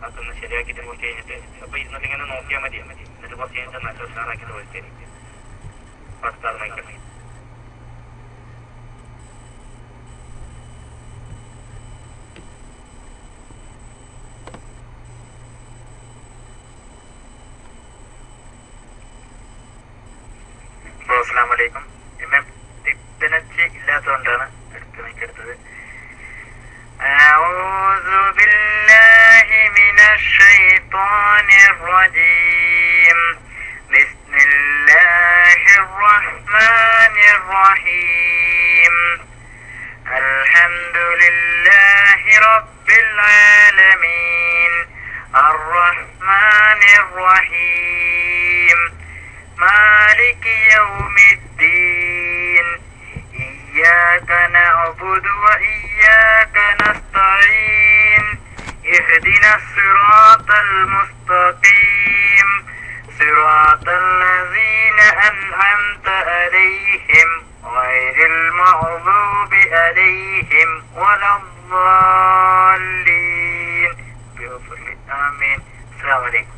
അതൊന്ന് ശരിയാക്കിയിട്ട് കുറച്ച് കഴിഞ്ഞിട്ട് അപ്പൊ ഇന്നത്തെ ഇങ്ങനെ നോക്കിയാൽ മതി. എന്നിട്ട് കുറച്ച് കഴിഞ്ഞിട്ട് നല്ല ഉഷാറാക്കിയിട്ട് പോയിട്ട് പത്താറ് മൈക്കട്ടെ. അസ്സലാമലൈക്കും. എന്നെ ടിപ്പനച്ച് ഇല്ലാത്തതുകൊണ്ടാണ് എടുത്ത് മൈക്കെടുത്തത്. أعوذ بالله من الشيطان الرجيم. بسم الله الرحمن الرحيم. الحمد لله رب العالمين الرحمن الرحيم مالك يوم الدين إياك نعبد وإياك نستعين اهدنا الصراط المستقيم صراط الذين أنعمت عليهم غير المغضوب عليهم ولا الضالين. آمين. السلام عليكم.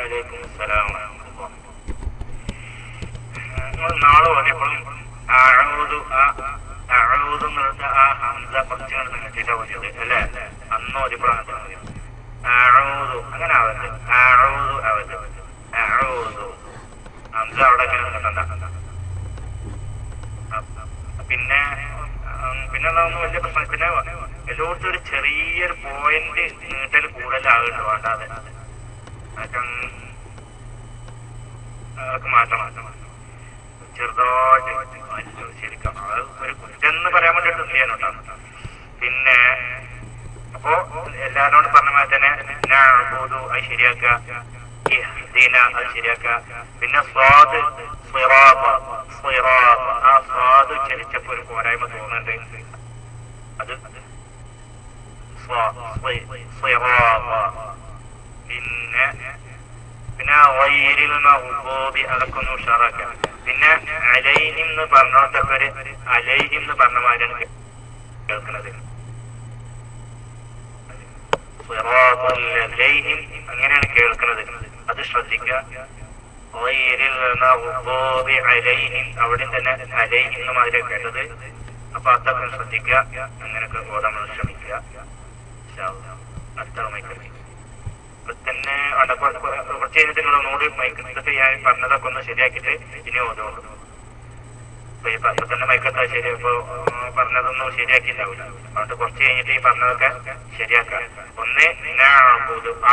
വലൈക്കും അസ്സലാം വറഹ്മത്തുള്ളാഹി. നാളെ ഓതിയപ്പോഴും ആ ഹംസ കുറച്ച് നീട്ടിട്ടാ ഓതിയത് അല്ലേ? അന്ന് ഓതിയപ്പോഴാണ് അങ്ങനെ ആവരുത്. ആവരുത്. ഹംസ അവിടെ പിന്നെ ഒന്നും വലിയ പ്രശ്നം. പിന്നെ എല്ലായിടത്തും ഒരു ചെറിയൊരു പോയിന്റ് നീട്ടൽ കൂടുതലാകുന്നുണ്ട്. വേണ്ടാതെ അതൊക്കെ മാറ്റണം. ചെറുതായിട്ട് ശരിക്കും അത് ഒരു കുറ്റെന്ന് പറയാൻ വേണ്ടിയിട്ട് ചെയ്യാനോട്ടാണ്. പിന്നെ അപ്പോ എല്ലാരോടും പറഞ്ഞ മാതിരി തന്നെ അത് ശരിയാക്കുക, അത് ശരിയാക്കുക. പിന്നെ സ്വാദ് ആ സ്വാദ് ചലിച്ചപ്പോ ഒരു പോരായ്മ തോന്നുന്നുണ്ട്. അത് പിന്നെ അതൊക്കെ ഒന്ന് ഉഷാറാക്കാം. പിന്നെ അലൈഹിം എന്ന് പറഞ്ഞോട്ടൊക്കെ ഒരു അലൈഹിം എന്ന് പറഞ്ഞ മാതിരിയാണ് കേൾക്കുന്നത്. അങ്ങനെയാണ് കേൾക്കുന്നത്. അത് ശ്രദ്ധിക്കുക. അവിടെയും തന്നെ അലൈഹിം എന്ന് മാതിരി കേട്ടത്. അപ്പൊ അതൊക്കെ ശ്രദ്ധിക്കുക. അങ്ങനെയൊക്കെ ഓടാൻ ശ്രമിക്കുക. അടുത്ത മൈക്ക് തന്നെ കുറച്ച് കഴിഞ്ഞിട്ട് നിങ്ങൾ ഒന്നുകൂടി മൈക്ക് ഞാൻ പറഞ്ഞതൊക്കെ ഒന്ന് ശരിയാക്കിയിട്ട് ഇനി ഓതുള്ളൂ. ഇപ്പൊ തന്നെ മൈക്കെത്താ ശരി. ഇപ്പൊ പറഞ്ഞതൊന്നും ശരിയാക്കിയിട്ടാവില്ല. അതുകൊണ്ട് കുറച്ച് കഴിഞ്ഞിട്ട് ഈ പറഞ്ഞതൊക്കെ ശരിയാക്കാം. ഒന്ന്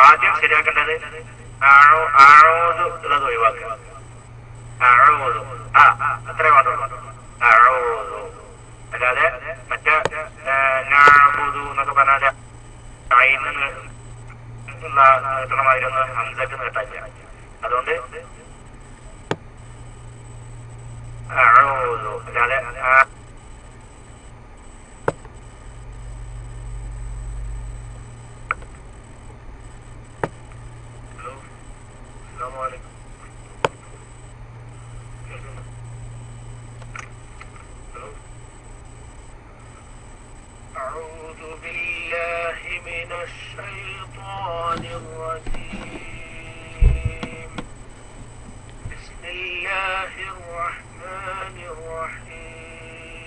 ആദ്യം ശരിയാക്കേണ്ടത് ആഴോത് ഉള്ളത് ഒഴിവാക്കുക. ആഴോതു അത്രേ വേണ്ടുള്ളൂ. ആഴോതു അല്ലാതെ മറ്റേ എന്നൊക്കെ പറഞ്ഞാൽ അയിന്ന് നീട്ടണ മാതിരി ഒന്ന് ഹംസക്ക് നീട്ടാല്ല. അതുകൊണ്ട് അല്ലാതെ أعوذ بالله من الشيطان الرجيم. بسم الله الرحمن الرحيم.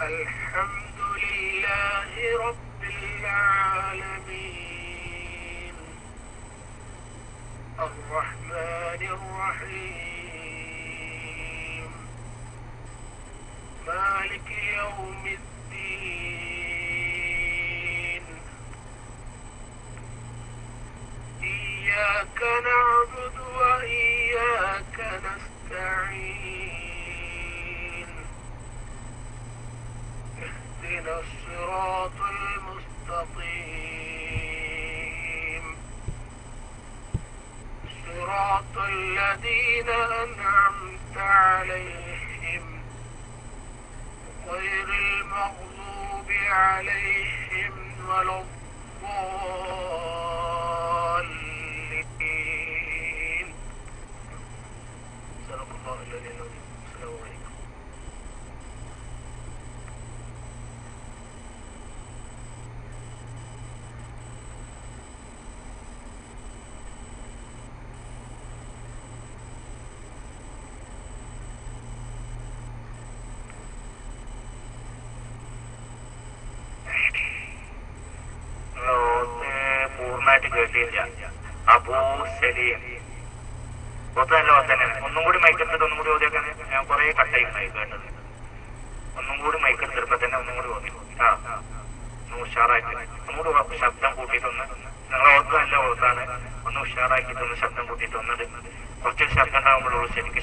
الحمد لله رب العالمين الرحمن الرحيم مالك يوم الدين إياك نعبد وإياك نستعين اهدنا الصراط المستقيم صراط الذين أنعمت عليهم غير المغضوب عليهم ولا الضالين. പൂർണ്ണമായിട്ട് കേട്ടില്ല. അബൂ സലീം ഒത്ത നല്ല ഒത്ത തന്നെയാണ്. ഒന്നും കൂടി മൈക്കെടുത്തിട്ട് ഒന്നും കൂടി ഓതിയൊക്കെ ഞാൻ കുറെ കട്ടായി കേട്ടത്. ഒന്നും കൂടി മൈക്കെടുത്തിരുമ്പോ തന്നെ ഒന്നും കൂടി ഓതി ഒന്ന് ഉഷാറാക്കി ഒന്നുകൂടി ശബ്ദം കൂട്ടിയിട്ടൊന്ന് നിങ്ങളെ ഓർത്ത് നല്ല ഓർത്താണ്. ഒന്ന് ഉഷാറാക്കിയിട്ടൊന്ന് ശബ്ദം കൂട്ടിയിട്ട് ഒന്നത് കുറച്ച് ശബ്ദം ഉണ്ടാകുമ്പോഴുള്ളൂ ശരിക്കും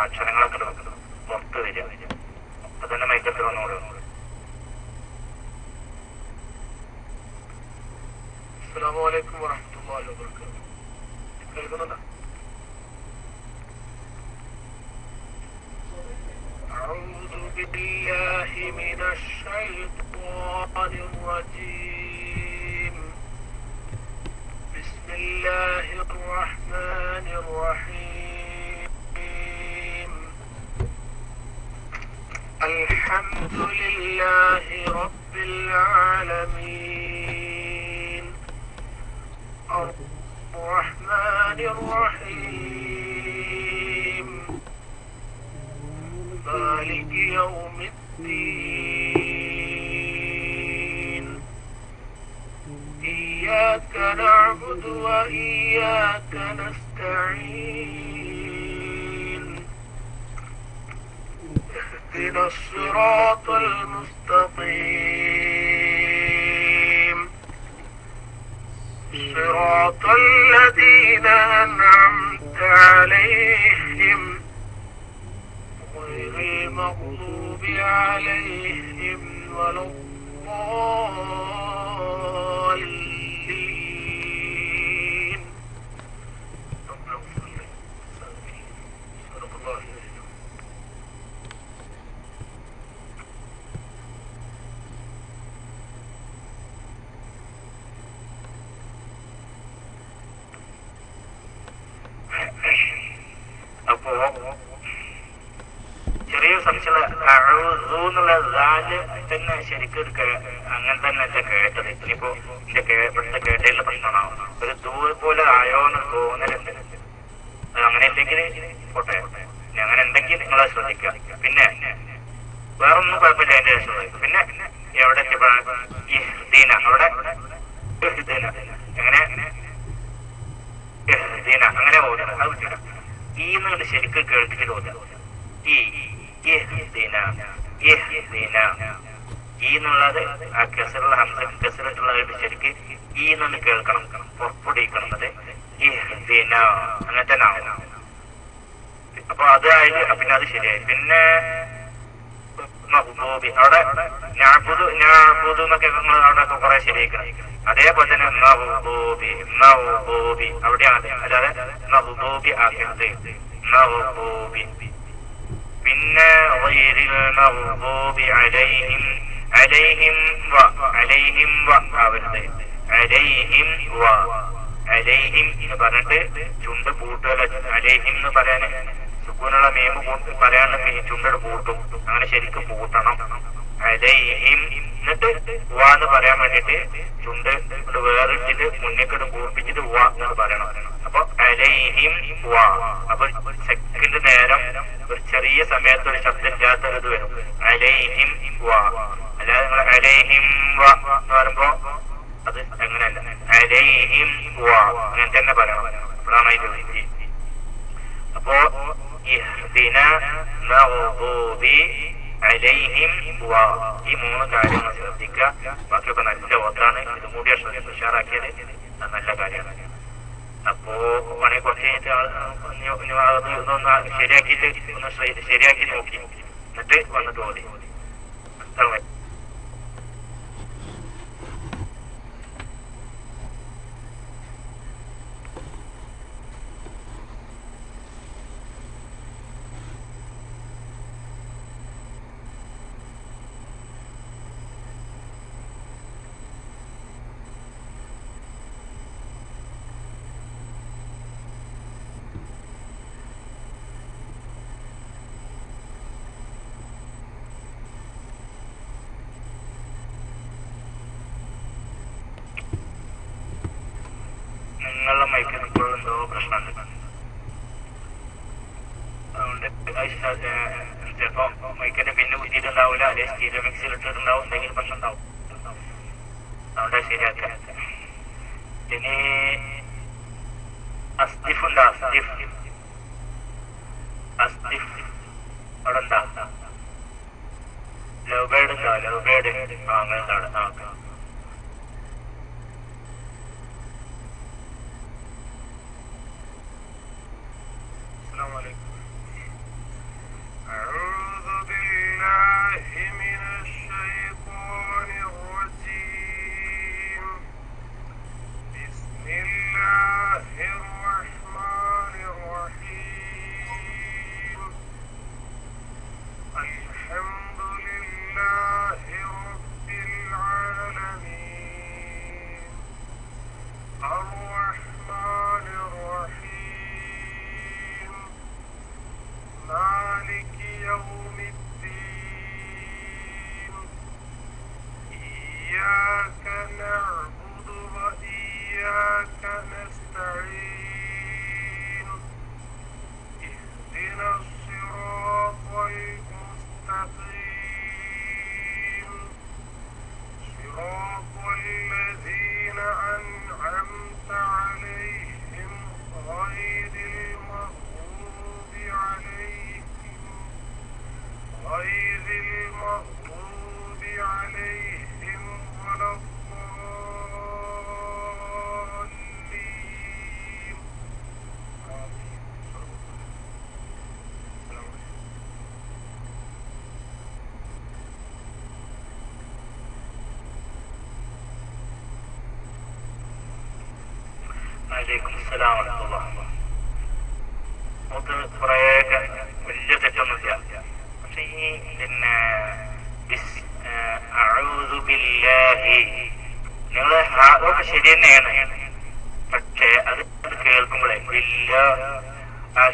അക്ഷരങ്ങളൊക്കെ പുറത്ത് വരിക. അപ്പൊ തന്നെ മൈക്കെടുത്തിട്ട് ഒന്നുകൂടി അസ്സലാമു അലൈക്കും വറഹ്മത്തുള്ളാഹി വബറകാതുഹു. കേൾക്കുന്നുണ്ടോ? أعوذ بالله من الشيطان الرجيم. بسم الله الرحمن الرحيم. الحمد لله رب العالمين الرحمن الرحيم مالك يوم الدين. إياك نعبد وإياك نستعين. اهدنا الصراط المستقيم صراط الذين أنعمت عليهم غير المغضوب عليهم ولا الضالين. صدق الله العظيم. അപ്പോ ചെറിയ സംശയം എന്നുള്ള തന്നെ ശരിക്കും അങ്ങനെ തന്നെ എന്റെ കേട്ടത്. ഇനിയിപ്പോ എന്റെ ഇവിടുത്തെ കേട്ടതിലുള്ള പ്രശ്നമാണോ ഒരു ദൂരെ പോലെ ആയോ എന്ന് തോന്നലുണ്ട്. അത് അങ്ങനെ ഇല്ലെങ്കിൽ പോട്ടെ, അങ്ങനെ എന്തെങ്കിലും നിങ്ങളത് ശ്രദ്ധിക്കുക. പിന്നെ വേറൊന്നും കുഴപ്പമില്ല അതിന്റെ ശേഷം. പിന്നെ എവിടെ ഈ ദീന അവിടെ എങ്ങനെ ദീന അങ്ങനെ ഓടുക അത് വിട്ടിടാം. ഈ എന്നുകൊണ്ട് ശരിക്കും കേൾക്കിട്ട് തോന്നുക. ഈ എന്നുള്ളത് ആ കെസറുള്ള ഹംസ കെസറുള്ളത് ശരിക്ക് ഈ എന്നു കേൾക്കണം, പുറപ്പെടുവിക്കണം. അത് അങ്ങനെ തന്നെ ആവും. അപ്പൊ അതായത് പിന്നെ അത് ശരിയായി. പിന്നെ അവിടെ ഞാബുദു എന്നൊക്കെ അവിടെ കുറെ ശരിയാക്കണം. അതേപോലെ തന്നെ അവിടെയാണ്. അല്ലാതെ നഹ്ബൂബി ആക്കരുത്. നഹ്ബൂബി. പിന്നെ അലൈഹിം ആവരുത്. അലൈഹിം എന്ന് പറഞ്ഞിട്ട് ചുണ്ട് പൂട്ടുകയല്ല. അലൈഹിം എന്ന് പറയാന് സുക്കൂനുള്ള മീമ് പറയാണ്ട് ചുണ്ടട് പൂട്ടും. അങ്ങനെ ശരിക്കും പൂട്ടണം. അലൈഹിം എന്നിട്ട് എന്ന് പറയാൻ വേണ്ടിട്ട് ചുണ്ട് വേറിട്ടിട്ട് മുന്നേക്കിട്ട് പൂർപ്പിച്ചിട്ട് എന്ന് പറയണം. അപ്പൊ അലൈഹിം അപ്പൊ സെക്കൻഡ് നേരം ഒരു ചെറിയ സമയത്ത് ഒരു ശബ്ദം ഇല്ലാത്തൊരിത് വരും. അലൈഹിം അല്ലാതെ നിങ്ങൾ അലൈഹിം എന്ന് പറയുമ്പോ അത് അങ്ങനെയല്ല. അലൈഹിം അങ്ങനെ തന്നെ പറയണം. അപ്പോഴാണ് അതിന്റെ വൃത്തി. അപ്പോ അലൈഹിം ഈ മൂന്ന് കാര്യങ്ങൾ ശ്രദ്ധിക്കുക. ബാക്കിയൊക്കെ നല്ല ഓത്താണ്. ഇത് കൂടി ഉഷാറാക്കിയത് നല്ല കാര്യമാണ്. അപ്പോ പണി കുറച്ച് ഇതൊന്ന് ശരിയാക്കിയിട്ട് ഒന്ന് ശരിയാക്കി നോക്കി എന്നിട്ട് വന്നിട്ട് ഓടി. നിങ്ങളുടെ മൈക്കിൽ ഇപ്പോഴും എന്തോ പ്രശ്നമുണ്ട്. അതുകൊണ്ട് ചിലപ്പോ മൈക്കിന്റെ പിന്നെ കുത്തിയിട്ടുണ്ടാവില്ല, അല്ലെങ്കിൽ സ്റ്റീരിയോ മിക്സിൽ ഇട്ടിട്ടുണ്ടാവും, എന്തെങ്കിലും പ്രശ്നം ഉണ്ടാവും. അതുകൊണ്ട് ശരിയാക്കാം. ഇനി അസ്തിഫ് ഉണ്ടോ? അസ്തിഫ് അവിടെ ഉണ്ടോ? ലവ് ബേർഡ് ഉണ്ടോ? ലവ് ബേർഡ് അങ്ങനെ എന്താണ്? കുറെ വലിയ തെറ്റൊന്നുമില്ല. പക്ഷെ ഈ പിന്നെ നിങ്ങള് അതൊക്കെ ശരി തന്നെയാണ്. പക്ഷെ അത് കേൾക്കുമ്പോഴേ വലിയ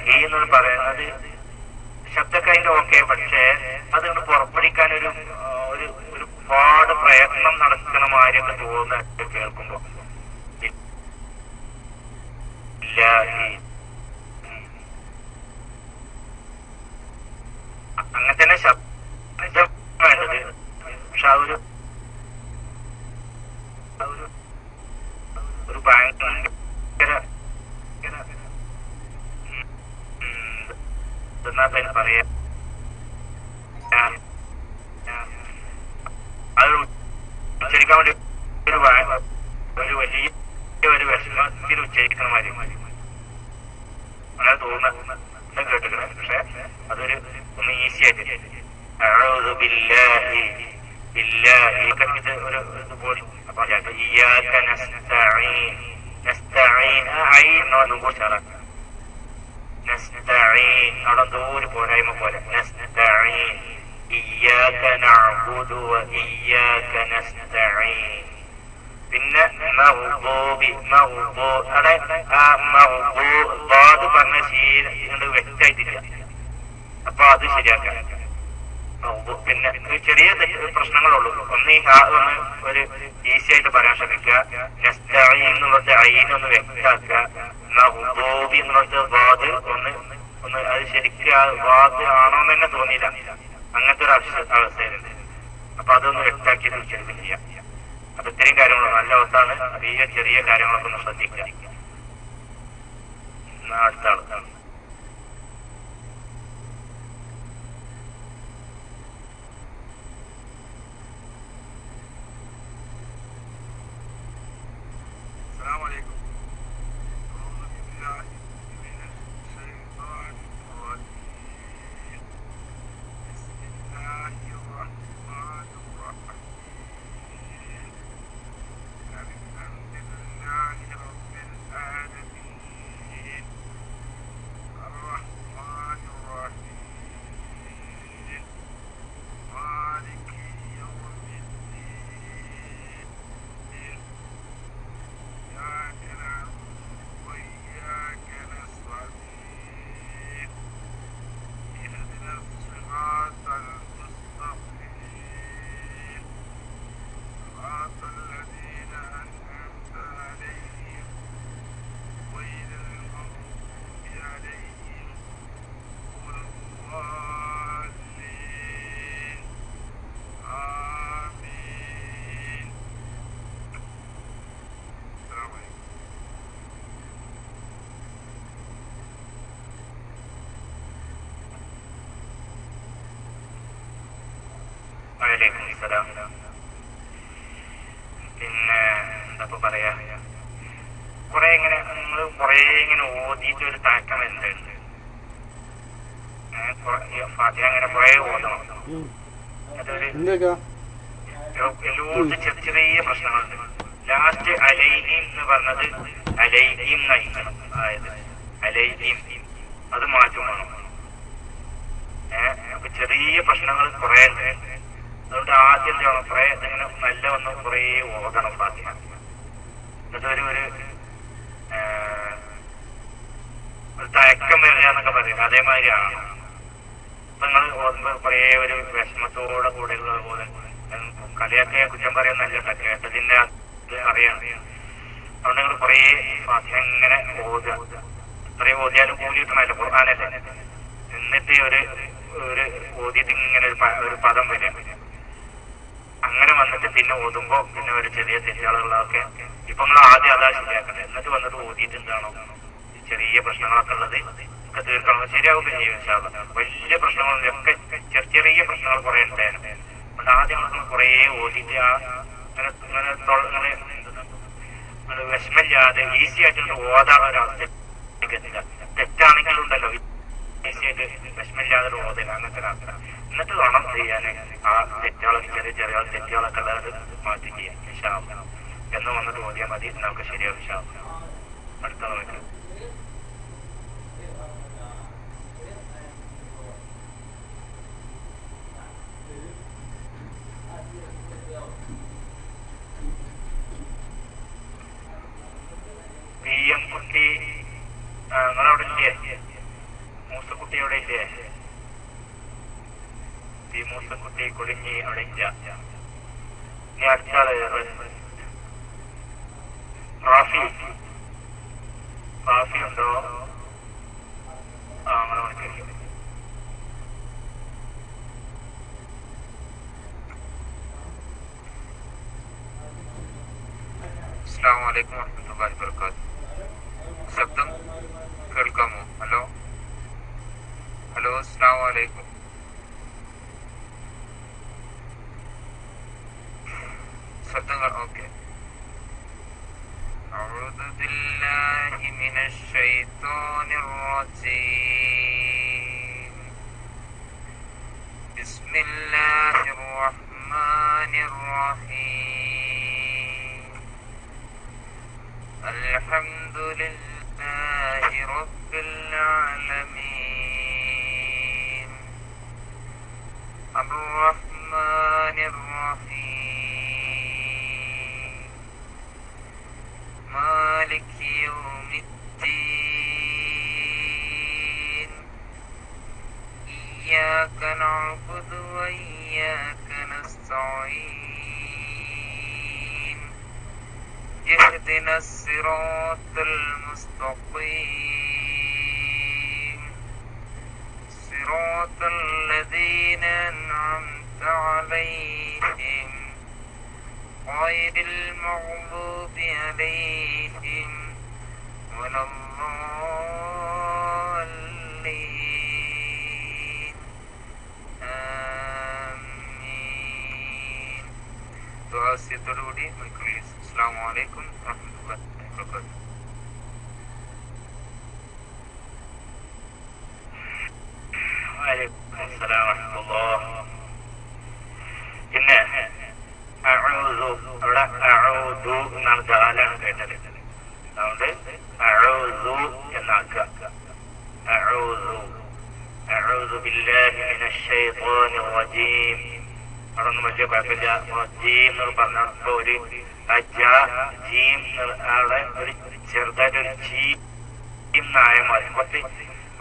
ഹി എന്ന് പറയുന്നത് ശബ്ദക്കാരിന്റെ ഓക്കെ, പക്ഷെ അത് പുറപ്പെടുവിക്കാനൊരു ഒരുപാട് പ്രയത്നം നടക്കുന്ന മാതിരിയൊക്കെ തോന്നുന്ന കേൾക്കുമ്പോ അങ്ങനെ തന്നെ ശബ്ദം വേണ്ടത്. പക്ഷെ ഒരു ഭയങ്കര എന്നാ പറയാ അത് ഉച്ചരിക്കാൻ വേണ്ടി ഒരു വലിയ ഒരു വിഷമത്തിൽ ഉച്ചരിക്കുന്ന മാതിരി അങ്ങനെ തോന്നുന്ന കേട്ടിക്കണേ. പക്ഷെ അതൊരു ഒന്ന് ഈസി ആയിട്ട് അവിടെ എന്തോ ഒരു പോരായ്മ പോലെ പിന്നെ പറഞ്ഞ ശീലം വ്യക്തമായിട്ടില്ല. അപ്പൊ അത് ശരിയാക്കാൻ പിന്നെ ചെറിയ പ്രശ്നങ്ങളുള്ളൂ. ഒന്ന് ഈ ഒന്ന് ഒരു ഈസി ആയിട്ട് പറയാൻ ശ്രമിക്കുക. നസ്തഈൻ എന്നുള്ളത് ഐനൊന്ന് വ്യക്തമാക്കുക. നഹ്ബൂബി എന്നുള്ളത് വാദ് ഒന്ന് അത് ശരിക്കും ആ വാദ് ആണോന്ന് തന്നെ തോന്നിയില്ല. അങ്ങനത്തെ ഒരു അവസ്ഥയിലുണ്ട്. അപ്പൊ അതൊന്ന് വ്യക്തമാക്കിയിട്ട് ഉച്ചരിക്കും ചെയ്യാം. അപ്പൊ ഇത്രയും കാര്യങ്ങളും നല്ല അവസ്ഥയാണ്. ഈ ചെറിയ കാര്യങ്ങളൊക്കെ ഒന്ന് ശ്രദ്ധിക്കുക. അടുത്ത ആൾക്കാണ്. വലൈക്കും സലാം. പിന്നെ എന്താ പറയാ, കുറെ ഇങ്ങനെ നമ്മള് കുറെ ഇങ്ങനെ ഓതിയിട്ട് ഒരു തഴക്കം വരുന്നുണ്ട്. ഫാത്തിഹ അങ്ങനെ കുറെ ഓതണം. അതൊരു എല്ലായിടത്തും ചെറിയ ചെറിയ പ്രശ്നങ്ങളുണ്ട്. ലാസ്റ്റ് അലൈഹീം എന്ന് പറഞ്ഞത് അലൈഹീം നയിക്കണം. അതായത് അലൈഹീം അത് മാറ്റം വേണം. അപ്പൊ ചെറിയ പ്രശ്നങ്ങൾ കുറെ ഉണ്ട്. അതുകൊണ്ട് ആദ്യം എന്ത് വേണം, കുറെ ഇങ്ങനെ നല്ല ഒന്ന് കുറെ ഓതണം ഫാത്തിഹ. എന്നിട്ടൊരു ഒരു തയക്കം വരിക എന്നൊക്കെ പറയും. അതേമാതിരിയാണ് ഇപ്പൊ നിങ്ങൾ ഓതുമ്പോ കുറെ ഒരു വിഷമത്തോടെ കൂടെയുള്ള പോലെ. കളിയൊക്കെ കുറ്റം പറയാൻ നല്ല കേട്ടതിന്റെ അറിയാം. അതുകൊണ്ട് നിങ്ങൾ കുറെ ഫാത്തിഹ ഇങ്ങനെ ഓതുക. ഇത്രയും ഓതിയാലും കൂലി കിട്ടണമല്ലോ, ഖുർആനല്ലേ. എന്നിട്ട് ഒരു ഓതിയിട്ട് ഇങ്ങനെ ഒരു പദം വരും. അങ്ങനെ വന്നിട്ട് പിന്നെ ഓതുമ്പോ പിന്നെ ഒരു ചെറിയ തെറ്റുകളൊക്കെ ഇപ്പൊ നിങ്ങൾ ആദ്യം അതാ ശരിയാക്കണ്ടേ. എന്നിട്ട് വന്നിട്ട് ഓതിയിട്ട് എന്താണോ ചെറിയ പ്രശ്നങ്ങളൊക്കെ ഉള്ളത് ഒക്കെ തീർക്കണം. ശരിയാവുകയും ചെയ്യും ഇൻഷാ അല്ലാഹ്. വലിയ പ്രശ്നങ്ങളൊക്കെ ചെറിയ പ്രശ്നങ്ങൾ കുറെ ഉണ്ടായിരുന്നു. അതുകൊണ്ട് ആദ്യം നമ്മൾ കുറെ ഓതിയിട്ട് അങ്ങനെ വിഷമില്ലാതെ ഈസി ആയിട്ട് ഓതാനുള്ള ഒരവസ്ഥയ്ക്ക് എത്തില്ല. തെറ്റാണെങ്കിലും ഉണ്ടല്ലോ ഈസി ആയിട്ട് വിഷമില്ലാതെ ഓതില്ല. അങ്ങനത്തെ ഒരവസ്ഥ. എന്നിട്ട് വേണം ചെയ്യാൻ ആ തെറ്റുകളൊക്കെ ചെറിയ തെറ്റുകളൊക്കെ ഉള്ളത് മാറ്റി ചെയ്യാം ഇൻഷാ അല്ലാഹ്. എന്ന് വന്നിട്ട് ഓതിയാൽ മതി, നമുക്ക് ശരിയാവും ഇൻഷാ അല്ലാഹ്. അടുത്ത നോക്കാം. കുട്ടി നിങ്ങളവിടെ ഇല്ലേ? മൂസക്കുട്ടി അവിടെ ഇല്ലേ? ഈ മൂസക്കുട്ടി കുടുങ്ങി അവിടെ ഇല്ല. ഇനി അടുത്താള് റാഫി ഉണ്ടോ? അങ്ങനെ വിളിക്കും. അസ്സലാമു അലൈക്കും വറഹ്മത്തുള്ളാഹി വബറകാതുഹു. ശബ്ദം കേൾക്കാമോ? ഹലോ അസ്സലാമു അലൈക്കും. ശബ്ദം ഓക്കെ. അഊദു ബില്ലാഹി മിനശ് ശൈത്വാനിർ റജീം. ബിസ്മില്ലാഹിർ റഹ്മാനിർ റഹീം. അൽഹംദുലില്ലാഹി റബ്ബിൽ ആലമീൻ. അർറഹ്മാനിർ റഹീം. മാലികി യൗമിദ്ദീൻ. ഇയ്യാക നഅ്ബുദു വ ഇയ്യാക നസ്തഈൻ. اهدنا الصراط المستقيم. صراط الذين أنعمت عليهم غير المغضوب عليهم ولا الضالين. آمين. دعاء سيدولودي مكريس. السلام عليكم ورحمة الله وبركاته. وعليكم السلام ورحمة الله. പിന്നെ അവിടെ അഊദു എന്നാണ് ദാലാണ് കേട്ടത്. അതുകൊണ്ട് അഊദു എന്നാക്കുക. അഊദു ബില്ലാഹി മിനശ് ശൈത്വാനിർ റജീം. അവിടെ ഒന്നും വലിയ കുഴപ്പമില്ല. റജീം എന്ന് പറഞ്ഞപ്പോ ഒരു അവിടെ ഒരു ചെറുതായിട്ടൊരു ജീം നായ മതി. കുറച്ച്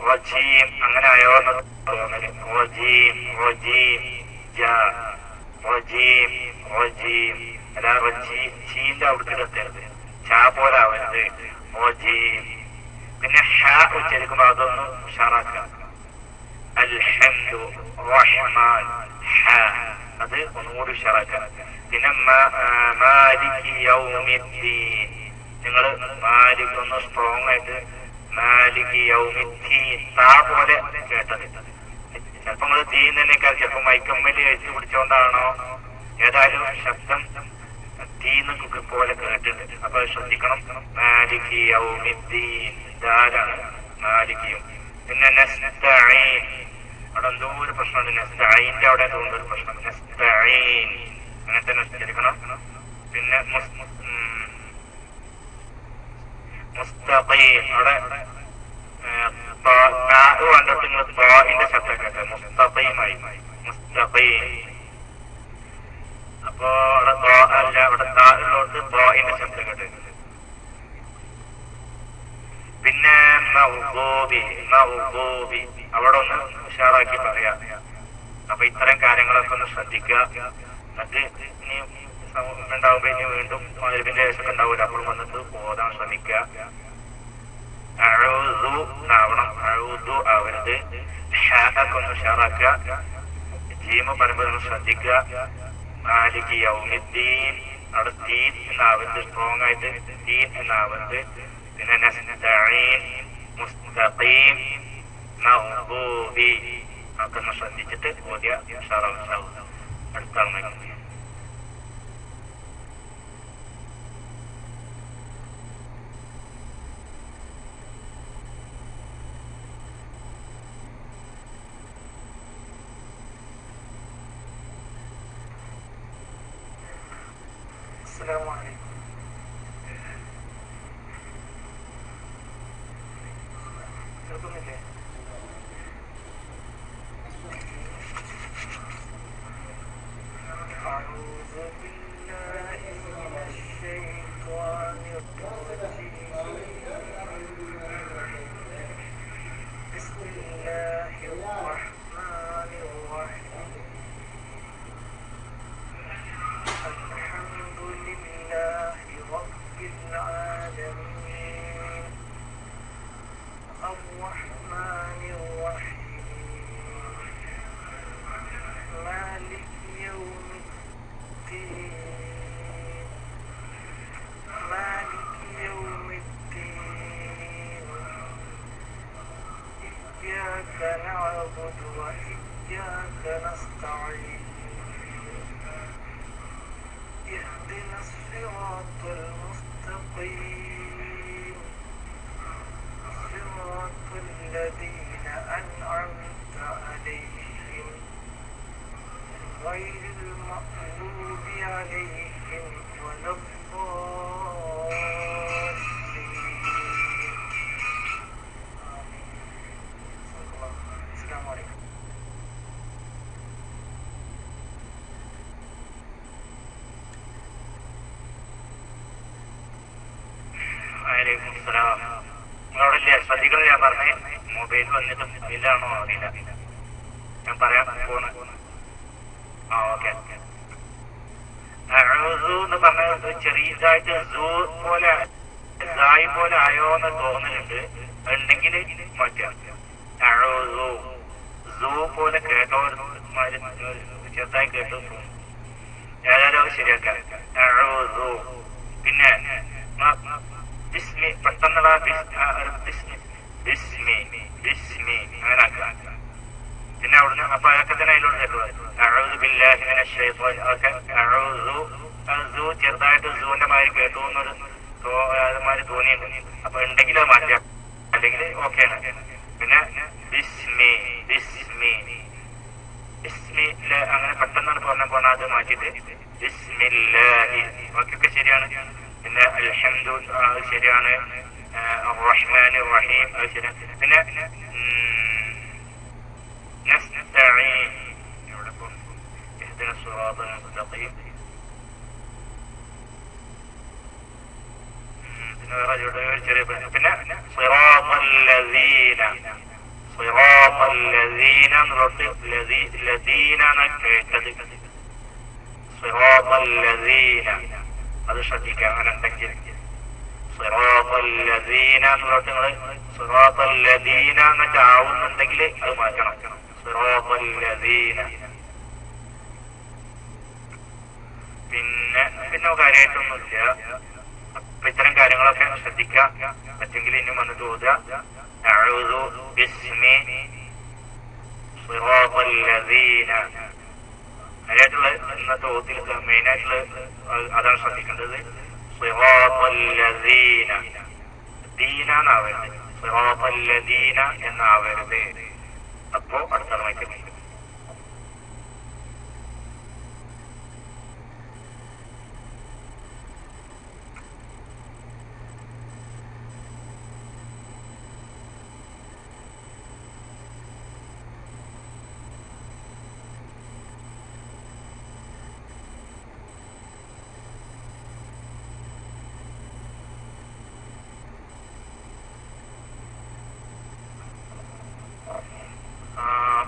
റജീം അങ്ങനെ ആയോ എന്ന് തോന്നല്. റജീം അല്ല ചീന്റെ അവിടുത്തെ എത്തരുത്. ചാ പോലെ ആവരുത്. റജീം. പിന്നെ ഷ ഉച്ചരിക്കുമ്പോ അതൊന്ന് ഉഷാറാക്കാം. അൽഹംദു റഹ്മാൻ ഹ അത് ഒന്നുകൂടി ഉഷാറാക്കാം. പിന്നെ മാലികി യൗമിദ്ദീൻ നിങ്ങൾ മാലിക് ഒന്ന് സ്ട്രോങ് ആയിട്ട് മാലികി യൗമിദ്ദീൻ താ പോലെ കേട്ടത്. ചിലപ്പോ നിങ്ങൾ തീന്ന് തന്നെക്കാൾ ചിലപ്പോ മൈക്കമ്മല് എഴുത്ത് പിടിച്ചോണ്ടാണോ ഏതായാലും ശബ്ദം തീന്ന് പോലെ കേട്ടിട്ടുണ്ട്. അപ്പൊ ശ്രദ്ധിക്കണം. മാലികി യൗമിദ്ദീൻ ദാലാണ് മാലിക്കിയും. പിന്നെ നസ്തഈൻ അവിടെ എന്തോ ഒരു പ്രശ്നമുണ്ട്. നസ്തഈന്റെ അവിടെ തോന്നുന്ന ഒരു പ്രശ്നം. നസ്തഈൻ അങ്ങനെ തന്നെ ഉച്ചരിക്കണം. പിന്നെ മുസ്തഖീം അവിടെ കണ്ടിട്ട് നിങ്ങൾ ത്വാഇന്റെ ശബ്ദം കേട്ടെ. മുസ്തഖീമായി മുസ്തഖീം. അപ്പൊ അവിടെ ത്വാ അല്ല, അവിടെ താഴോട്ട് ത്വാഇന്റെ ശബ്ദം കേട്ടെ. പിന്നെ മഗ്ദൂബി അവിടെ ഒന്ന് ഉഷാറാക്കി പറയാം. അപ്പൊ ഇത്തരം കാര്യങ്ങളൊക്കെ ഒന്ന് ശ്രദ്ധിക്കുക. എന്നിട്ട് ഇനി ഉണ്ടാവുമ്പോ ഇനി വീണ്ടും മഗ്‌രിബിന്റെ ശേഷമൊക്കെ ഉണ്ടാവില്ല, അപ്പോൾ വന്നിട്ട് ഓതാൻ ശ്രമിക്കുക. അഊദു ആവണം, അഊദു ആവരുത്. ഹാക്കെ ഒന്ന് ഉഷാറാക്കുക. ജീമ് പറയുമ്പോൾ ഒന്ന് ശ്രദ്ധിക്കുക. മാലികി യൗമിദ്ദീൻ അവിടെ ദീൻ എന്നാവരുത്, സ്ട്രോങ് ആയിട്ട് ദീൻ എന്നാവരുത്. പിന്നെ നസ്തഈൻ മുസ്തഖീം മഗ്ദൂബി ഒക്കെ ഒന്ന് ശ്രദ്ധിച്ചിട്ട് ഓതിയ ഉഷാറാവും. അടുത്താണ് നിങ്ങളോടല്ലേ ശ്രദ്ധികൾ ഞാൻ പറഞ്ഞേ. മൊബൈൽ വന്നിട്ട് ഇല്ലാണോ അറിയില്ല, ഞാൻ പറയാൻ പോണ. ഓക്കെ. എന്ന് പറഞ്ഞത് ചെറിയതായിട്ട് സൂ പോലെ സായി പോലെ ആയോന്ന് തോന്നലുണ്ട്. ഉണ്ടെങ്കിൽ മാറ്റാം. സൂ പോലെ കേട്ടോ ചെറുതായി കേട്ടോ തോന്നുന്നു. ഏതായാലും ശരിയാക്കാം. പിന്നെ ബിസ്മി പെട്ടെന്നുള്ള ബിസ്മി അങ്ങനെ ആക്കാം. പിന്നെ അവിടുന്ന് അപ്പൊ അതൊക്കെ തന്നെ അതിലോട്ട് കേട്ടു. അഊദു ബില്ലാഹി മിനശ് ശൈത്വാനിർ റജീം ചെറുതായിട്ട് സൂന്റെ മാതിരി കേട്ടു എന്നൊരു മാതിരി തോന്നിയിട്ടുണ്ട്. അപ്പൊ ഉണ്ടെങ്കിൽ അത് മാറ്റാം, അല്ലെങ്കിൽ ഓക്കെയാണ്. പിന്നെ ബിസ്മി അങ്ങനെ പെട്ടെന്നാണ് പറഞ്ഞ അത് മാറ്റിയിട്ട് ബിസ്മില്ലാഹി ബാക്കിയൊക്കെ ശരിയാണ്. പിന്നെ അൽഹംദു ശരിയാണ്. റഹ്മാനിർ റഹീം അത് ശരിയാണ്. പിന്നെ നസ്തഈൻ ഇവിടെ ഇഹ്ദിന സിറാത്തൽ മുസ്തഖീം. പിന്നെ വേറെ ചെറിയ പിന്നെ സിറാത്തൽ ലദീന ലദീനാണ് കേട്ടത്. സിറാത്തൽ ലദീന അത് ശ്രദ്ധിക്കുക. അങ്ങനെ ഉണ്ടെങ്കിൽ സിറാത്തൽ ലദീന എന്നുള്ളത് നിങ്ങൾ സിറാത്തൽ ലദീന എന്നൊക്കെ ആവുന്നുണ്ടെങ്കിൽ അത് മാറ്റണം. സിറാത്തൽ ലദീന. പിന്നെ കാര്യമായിട്ടൊന്നുമില്ല. അപ്പൊ ഇത്തരം കാര്യങ്ങളൊക്കെ ശ്രദ്ധിക്കുക. പറ്റെങ്കിൽ ഇനി വന്നിട്ട് ഓതുക. അഊദു ബിസ്മി സിറാത്തല്ലദീന. അതിനായിട്ടുള്ള ഇന്നത്തെ ഓത്തിൽ മെയിനായിട്ടുള്ള അതാണ് ശ്രദ്ധിക്കേണ്ടത്. സിറാത്തല്ലദീന, ദീന എന്നാവരുത്, സിറാത്തല്ലദീന എന്നാവരുത്. അപ്പോ അടുത്താണ് വായിക്കുന്നത്.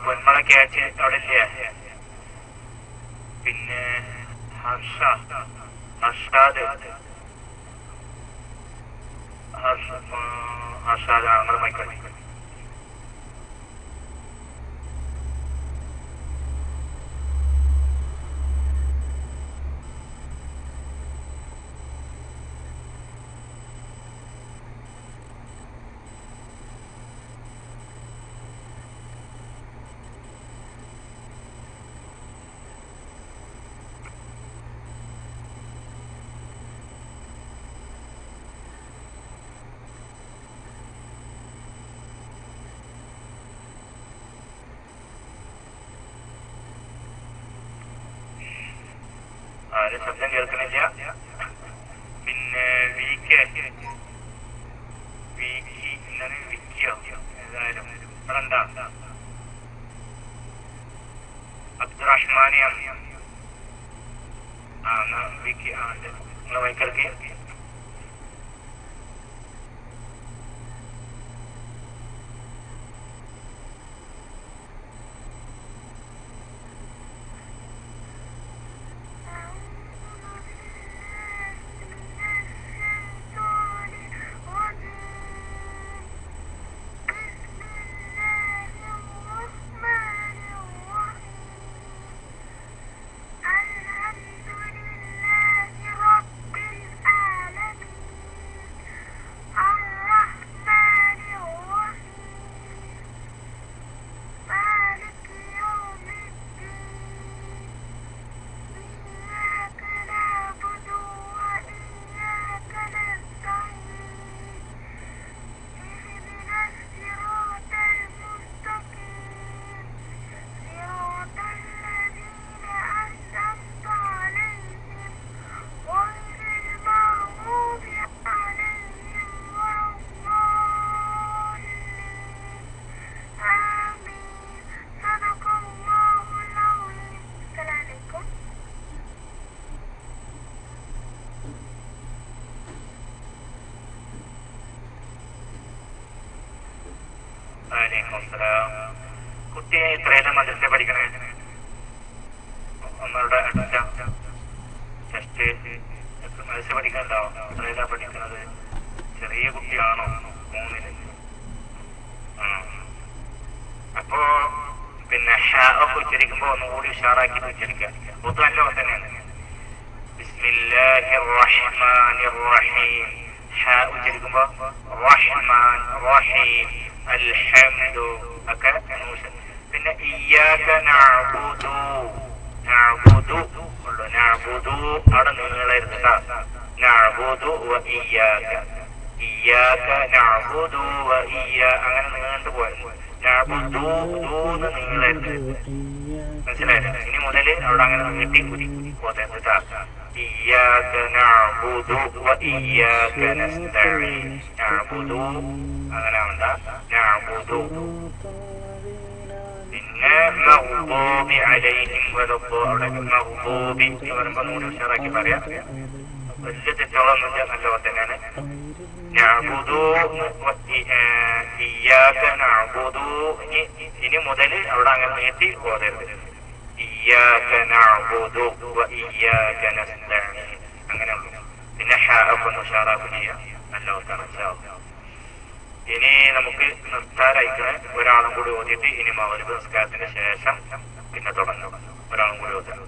പൊന്മള ക്യാച്ച് അവിടെ ഇല്ല. പിന്നെ ഹർഷാദ് അങ്ങനെ മൈക്കളി. ആരും ശബ്ദം കേൾക്കണില്ല. പിന്നെ വിക്കിയോ ഏതായാലും ഇവിടെ അബ്ദുറഹ്മാനിയാണ്. വിക്കി നിങ്ങളെ വൈക്കൽക്ക് കുട്ടി എത്രയെല്ലാം മദ്രസ പഠിക്കണേ? ഒന്നവിടെ ടെസ്റ്റ് മദ്രസ പഠിക്കണ്ടോ? എത്രയെല്ലാം പഠിക്കുന്നത്? ചെറിയ കുട്ടിയാണോ? 3-ല്. അപ്പോ പിന്നെ ഒക്കെ ഉച്ചരിക്കുമ്പോ ഒന്നുകൂടി ഉഷാറാക്കി ഉച്ചരിക്കുക. ഒത്തു നല്ല തന്നെയാണ്. ബിസ്മില്ലാഹിർ റഹ്മാനിർ റഹീം. ഉച്ചരിക്കുമ്പോ റഹ്മാൻ റഹീം അൽഹംദു ഒക്കെ. പിന്നെ ഇയ്യാക നഅ്ബുദു ഉള്ളു. നഅ്ബുദു അവിടെ നീളരുത്. നഅ്ബുദു വ ഇയ്യാക നഅ്ബുദു വ അങ്ങനെ നീണ്ടു പോയത്. നഅ്ബുദു ദൂന്ന് നീളരുത്. മനസ്സിലായില്ലേ? ഇനി മുതല് അവിടെ അങ്ങനെ നീട്ടി പോതരുത്. ഇയ്യാക നഅ്ബുദു വ ഇയ്യാക നസ്തഈൻ. നഅ്ബുദു അങ്ങനെ വേണ്ട. നഅ്ബുദു. പിന്നെ മഗ്ദൂബി അലൈഹിം അവിടെ മഗ്ദൂബി വരുമ്പോ നൂറ് ഉഷാറാക്കി പറയാം. വലിയ തെറ്റുകളൊന്നുമില്ല, നല്ല തന്നെയാണ്. നഅ്ബുദു ഇയ്യാക നഅ്ബുദു. ഇനി മുതല് അവിടെ അങ്ങനെ നീട്ടി പോതരുത്. ഇയ്യാക നഅ്ബുദു വ ഇയ്യാക നസ്തഈൻ അങ്ങനെ ഉള്ളു. പിന്നെ ഹാഅൊക്കെ ഒന്ന് ഉഷാറാക്കി ചെയ്യാം. നല്ല മനസ്സിലാവും. ഇനി നമുക്ക് നിർത്താനായിക്കണ ഒരാളും കൂടി ഓതിയിട്ട് ഇനി മഗ്‌രിബ് നിസ്കാരത്തിന് ശേഷം പിന്നെ തുടങ്ങും. ഒരാളും കൂടി ഓതാം.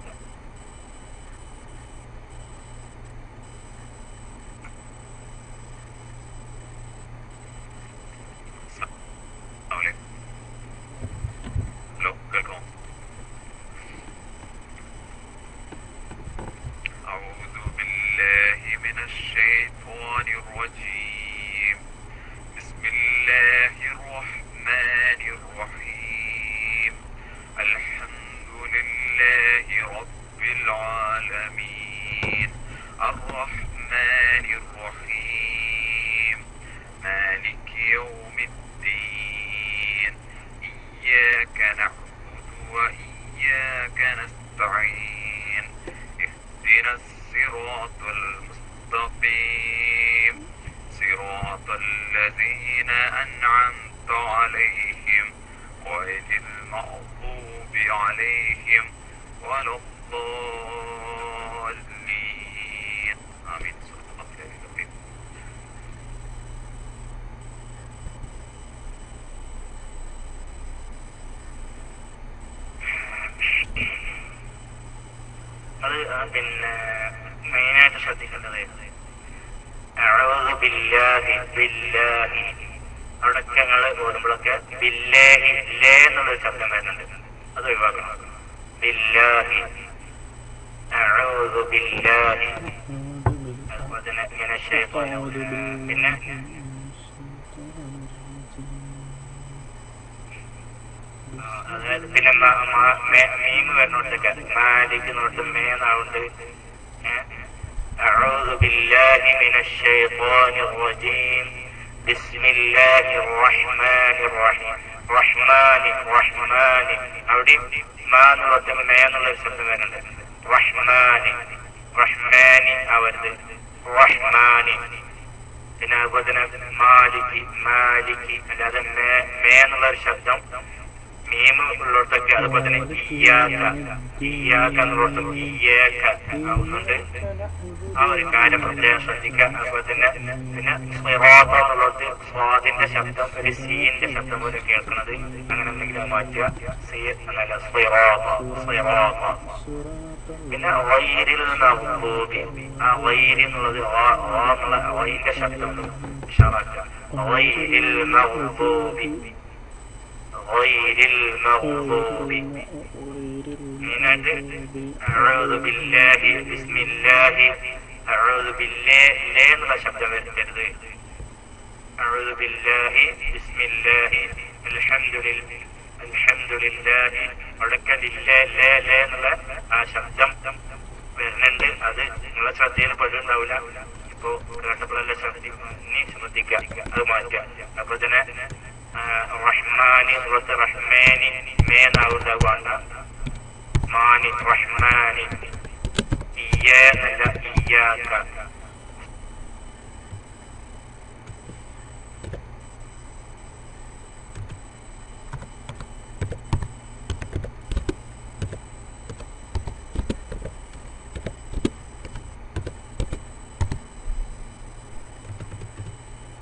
ഹലോ. الشيطان الرجيم. بسم الله الرحمن الرحيم. الحمد لله رب العالمين الرحمن الرحيم مالك يوم الدين إياك نعبد وإياك نستعين اهدنا الصراط المستقيم صراط الذين أنعمت عليهم غير المغضوب عليهم ولا الضالين آمين. صدق الله العظيم. അത് പിന്നെ മെയിനായിട്ട് ശ്രദ്ധിക്കേണ്ടത് അഊദു ബില്ലാഹി ബില്ലാഹി അവിടൊക്കെ ഞങ്ങൾ ഓടുമ്പോഴൊക്കെ ബില്ലാഹി ലേ എന്നുള്ളൊരു ശബ്ദം വരുന്നുണ്ട്, അത് ഒഴിവാക്കണം. ബില്ലാഹി അഊദു ബില്ലാഹി. അതുപോലെ തന്നെ ഇങ്ങനെ പിന്നെ അതായത് പിന്നെ മീമ് വരുന്നോട്ടൊക്കെ മാലിക് നോട്ട് മേന്നാവുണ്ട്. أعوذ بالله من الشيطان الرجيم بسم الله الرحمن الرحيم റഹ്മാൻ റഹ്മാൻ അവിടെ മാന്നുള്ള മേന്നുള്ളൊരു ശബ്ദം വരുന്നുണ്ട്. റഹ്മാൻ റഹ്മാനി ആവരുത്, റഹ്മാൻ. പിന്നെ അതുപോലെ തന്നെ മാലിക് മാലിക് അല്ലാതെ മേന്നുള്ളൊരു ശബ്ദം മീമ് ഉള്ളിടത്തൊക്കെ അതുപോലെ തന്നെ ഇയ്യാക്ക ഇയ്യാക്ക എന്നുള്ളിടത്തും ഇയ്യാക്ക ആവുന്നുണ്ട്. ആ ഒരു കാര്യം പ്രത്യേകം ശ്രദ്ധിക്കുക. അതുപോലെ തന്നെ പിന്നെ സിറാത്ത എന്നുള്ളത് സ്വാദിന്റെ ശബ്ദം ഒരു സീന്റെ ശബ്ദം പോലെ കേൾക്കുന്നത്, അങ്ങനെ എന്തെങ്കിലും മാറ്റുക. സീ എന്നല്ല സിറാത്ത സിറാത്ത. പിന്നെ ഗൈരിൽ മഗ്ദൂബി, ആ ഗൈരി എന്നുള്ളത് എന്നുള്ള ഗൈന്റെ ശബ്ദം ഉഷാറാക്കുക. ഗൈരിൽ മഗ്ദൂബി غير المغضوب. أعوذ بالله بسم الله أعوذ بالله لا എന്നുള്ള ശബ്ദം വരുത്തരുത്. أعوذ بالله بسم الله الحمد لله അവിടൊക്കെ എന്നുള്ള ആ ശബ്ദം വരുന്നുണ്ട്. അത് നിങ്ങളെ ശ്രദ്ധയിൽ പെടുന്നുണ്ടാവില്ല. ഇപ്പൊ കേട്ടപ്പോഴല്ല ശ്രദ്ധിക്കുക, അത് മാറ്റുക. അപ്പൊ തന്നെ റഹ്മാനി റഹ്മാനി മേനാവുന്ന വേണ്ട, മാനി റഹ്മാനി ഇയ്യാന്നല്ല ഇയ്യാക്ക.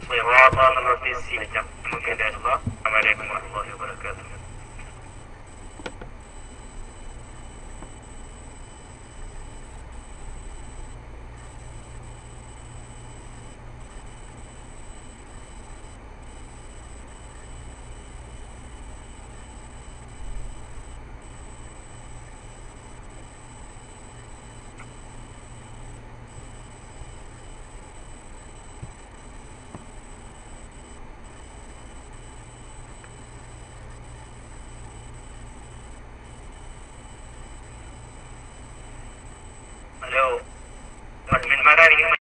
صراط الذي سيجم ممكن الله. السلام عليكم ورحمة الله وبركاته. ഹലോ, അഡ്മിന്മാരായിരിക്കും.